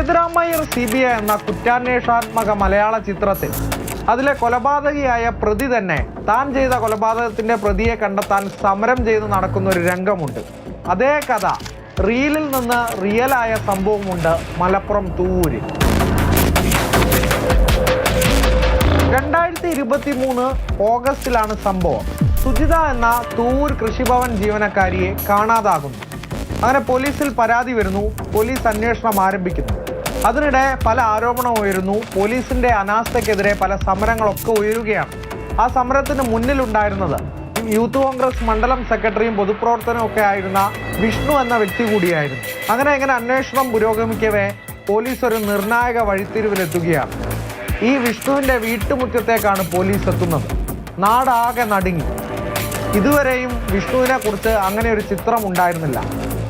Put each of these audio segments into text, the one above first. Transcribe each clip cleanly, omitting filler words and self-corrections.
Sethurama Iyer CBI എന്ന കുറ്റാന്വേഷണാത്മക മലയാള ചിത്രത്തിൽ അതിലെ കൊലപാതകിയായ പ്രതി തന്നെ താൻ ചെയ്ത കൊലപാതകത്തിന്റെ പ്രതിയെ കണ്ടെത്താൻ സമരം ചെയ്ത് നടക്കുന്ന ഒരു രംഗമുണ്ട്. അതേ കഥ റീലിൽ നിന്ന് റിയലായ സംഭവമുണ്ട് മലപ്പുറം തൂവൂരിൽ. 2023 ഓഗസ്റ്റിലാണ് സംഭവം. സുജിത എന്ന തൂവൂർ കൃഷിഭവൻ ജീവനക്കാരിയെ കാണാതാകുന്നു. അങ്ങനെ പോലീസിൽ പരാതി വരുന്നു. പോലീസ് അന്വേഷണം ആരംഭിക്കുന്നു. അതിനിടെ പല ആരോപണം ഉയരുന്നു. പോലീസിന്റെ അനാസ്ഥയ്ക്കെതിരെ പല സമരങ്ങളൊക്കെ ഉയരുകയാണ്. ആ സമരത്തിന് മുന്നിലുണ്ടായിരുന്നത് യൂത്ത് കോൺഗ്രസ് മണ്ഡലം സെക്രട്ടറിയും പൊതുപ്രവർത്തനവും ഒക്കെ ആയിരുന്ന വിഷ്ണു എന്ന വ്യക്തി കൂടിയായിരുന്നു. അങ്ങനെ അന്വേഷണം പുരോഗമിക്കവേ പോലീസ് ഒരു നിർണായക വഴിത്തിരിവിലെത്തുകയാണ്. ഈ വിഷ്ണുവിന്റെ വീട്ടുമുറ്റത്തേക്കാണ് പോലീസ് എത്തുന്നത്. നാടാകെ നടുങ്ങി. ഇതുവരെയും വിഷ്ണുവിനെ കുറിച്ച് അങ്ങനെ ഒരു ചിത്രം ഉണ്ടായിരുന്നില്ല.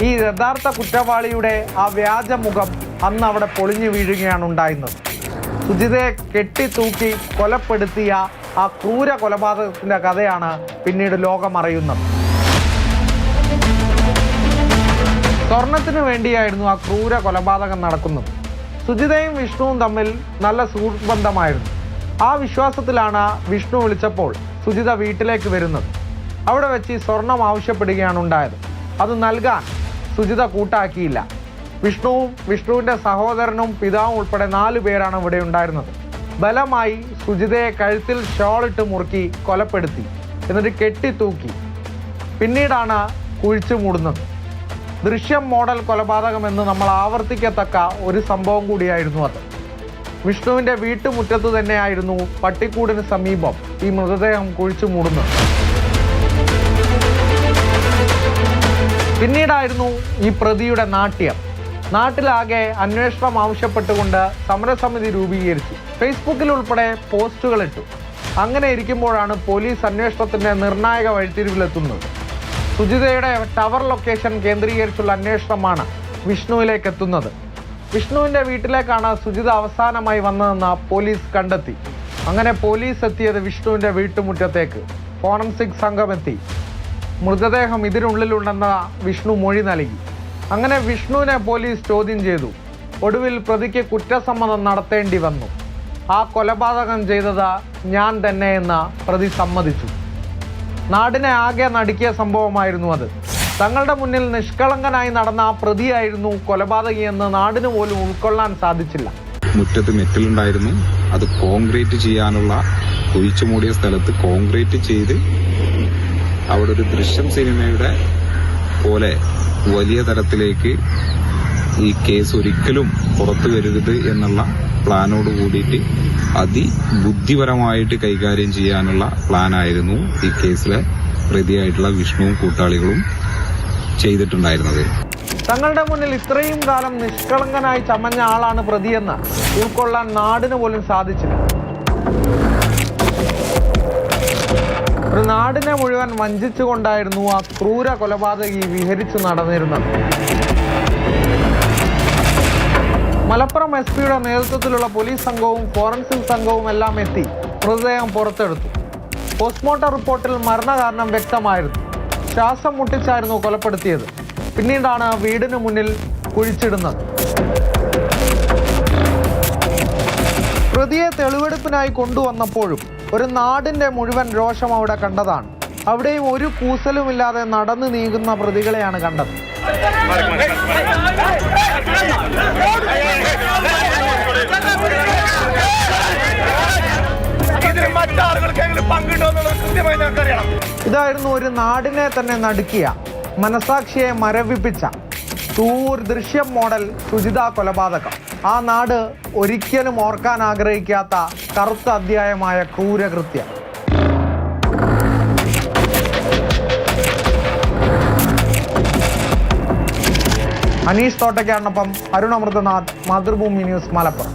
ഈ യഥാർത്ഥ കുറ്റവാളിയുടെ ആ വ്യാജമുഖം അന്ന് അവിടെ പൊളിഞ്ഞു വീഴുകയാണ് ഉണ്ടായിരുന്നത്. സുജിതയെ കെട്ടിത്തൂക്കി കൊലപ്പെടുത്തിയ ആ ക്രൂര കൊലപാതകത്തിന്റെ കഥയാണ് പിന്നീട് ലോകമറിയുന്നത്. സ്വർണത്തിന് വേണ്ടിയായിരുന്നു ആ ക്രൂര കൊലപാതകം നടക്കുന്നത്. സുജിതയും വിഷ്ണുവും തമ്മിൽ നല്ല സുഹൃത്ത് ബന്ധമായിരുന്നു. ആ വിശ്വാസത്തിലാണ് വിഷ്ണു വിളിച്ചപ്പോൾ സുജിത വീട്ടിലേക്ക് വരുന്നത്. അവിടെ വെച്ച് സ്വർണം ആവശ്യപ്പെടുകയാണ് ഉണ്ടായത്. അത് നൽകാൻ സുജിത കൂട്ടാക്കിയില്ല. വിഷ്ണുവും വിഷ്ണുവിൻ്റെ സഹോദരനും പിതാവും ഉൾപ്പെടെ 4 പേരാണ് ഇവിടെ ഉണ്ടായിരുന്നത്. ബലമായി സുജിതയെ കഴുത്തിൽ ഷോളിട്ട് മുറുക്കി കൊലപ്പെടുത്തി. എന്നിട്ട് കെട്ടിത്തൂക്കി. പിന്നീടാണ് കുഴിച്ചു മൂടുന്നത്. ദൃശ്യം മോഡൽ കൊലപാതകം എന്ന് നമ്മൾ ആവർത്തിക്കത്തക്ക ഒരു സംഭവം കൂടിയായിരുന്നു അത്. വിഷ്ണുവിൻ്റെ വീട്ടുമുറ്റത്ത് തന്നെയായിരുന്നു പട്ടിക്കൂടിന് സമീപം ഈ മൃതദേഹം കുഴിച്ചു മൂടുന്നത്. പിന്നീടായിരുന്നു ഈ പ്രതിയുടെ നാട്യം. നാട്ടിലാകെ അന്വേഷണം ആവശ്യപ്പെട്ടുകൊണ്ട് സമരസമിതി രൂപീകരിച്ചു. ഫേസ്ബുക്കിൽ ഉൾപ്പെടെ പോസ്റ്റുകളിട്ടു. അങ്ങനെ ഇരിക്കുമ്പോഴാണ് പോലീസ് അന്വേഷണത്തിന്റെ നിർണായക വഴിത്തിരിവിലെത്തുന്നത്. സുജിതയുടെ ടവർ ലൊക്കേഷൻ കേന്ദ്രീകരിച്ചുള്ള അന്വേഷണമാണ് വിഷ്ണുവിലേക്ക് എത്തുന്നത്. വിഷ്ണുവിൻ്റെ വീട്ടിലേക്കാണ് സുജിത അവസാനമായി വന്നതെന്ന് പോലീസ് കണ്ടെത്തി. അങ്ങനെ പോലീസ് എത്തിയത് വിഷ്ണുവിൻ്റെ വീട്ടുമുറ്റത്തേക്ക്. ഫോറൻസിക് സംഘമെത്തി. മൃതദേഹം ഇതിനുള്ളിലുണ്ടെന്ന വിഷ്ണു മൊഴി നൽകി. അങ്ങനെ വിഷ്ണുവിനെ പോലീസ് ചോദ്യം ചെയ്തു. ഒടുവിൽ പ്രതിക്ക് കുറ്റസമ്മതം നടത്തേണ്ടി വന്നു. ആ കൊലപാതകം ചെയ്തത് ഞാൻ തന്നെയെന്ന് പ്രതി സമ്മതിച്ചു. നാടിനെ ആകെ നടുക്കിയ സംഭവമായിരുന്നു അത്. തങ്ങളുടെ മുന്നിൽ നിഷ്കളങ്കനായി നടന്ന ആ പ്രതിയായിരുന്നു കൊലപാതകിയെന്ന് നാടിന് പോലും ഉൾക്കൊള്ളാൻ സാധിച്ചില്ല. മുറ്റത്ത് മെറ്റലുണ്ടായിരുന്നു. അത് കോൺക്രീറ്റ് ചെയ്യാനുള്ള കുഴിച്ചു മൂടിയ സ്ഥലത്ത് കോൺക്രീറ്റ് ചെയ്ത് അവിടെ ഒരു ദൃശ്യം സിനിമയുടെ പോലെ വലിയ തരത്തിലേക്ക് ഈ കേസ് ഒരിക്കലും പുറത്തു വരരുത് എന്നുള്ള പ്ലാനോട് കൂടിയിട്ട് അതിബുദ്ധിപരമായിട്ട് കൈകാര്യം ചെയ്യാനുള്ള പ്ലാനായിരുന്നു ഈ കേസിലെ പ്രതിയായിട്ടുള്ള വിഷ്ണുവും കൂട്ടാളികളും ചെയ്തിട്ടുണ്ടായിരുന്നത്. തങ്ങളുടെ മുന്നിൽ ഇത്രയും കാലം നിഷ്കളങ്കനായി ചമഞ്ഞ ആളാണ് പ്രതിയെന്ന് ഉൾക്കൊള്ളാൻ നാടിന് പോലും സാധിച്ചില്ല. ഒരു നാടിനെ മുഴുവൻ വഞ്ചിച്ചുകൊണ്ടായിരുന്നു ആ ക്രൂര കൊലപാതകി വിഹരിച്ചു നടന്നിരുന്നത്. മലപ്പുറം SP-യുടെ നേതൃത്വത്തിലുള്ള പോലീസ് സംഘവും ഫോറൻസിക് സംഘവും എല്ലാം എത്തി മൃതദേഹം പുറത്തെടുത്തു. പോസ്റ്റ്മോർട്ടം റിപ്പോർട്ടിൽ മരണകാരണം വ്യക്തമായിരുന്നു. ശ്വാസം മുട്ടിച്ചായിരുന്നു കൊലപ്പെടുത്തിയത്. പിന്നീടാണ് വീടിന് മുന്നിൽ കുഴിച്ചിടുന്നത്. പ്രതിയെ തെളിവെടുപ്പിനായി കൊണ്ടുവന്നപ്പോഴും ഒരു നാടിന്റെ മുഴുവൻ രോഷം അവിടെ കണ്ടതാണ്. അവിടെയും ഒരു കൂസലുമില്ലാതെ നടന്നു നീങ്ങുന്ന പ്രതികളെയാണ് കണ്ടത്. ഇതായിരുന്നു ഒരു നാടിനെ തന്നെ നടുക്കിയ, മനസാക്ഷിയെ മരവിപ്പിച്ച തൂവൂർ ദൃശ്യം മോഡൽ സുജിത കൊലപാതകം. ആ നാട് ഒരിക്കലും ഓർക്കാൻ ആഗ്രഹിക്കാത്ത കറുത്ത അധ്യായമായ ക്രൂരകൃത്യം. അനീഷ് തോട്ടയ്ക്കാടിനൊപ്പം അരുൺ അമൃതനാഥ്, മാതൃഭൂമി ന്യൂസ്, മലപ്പുറം.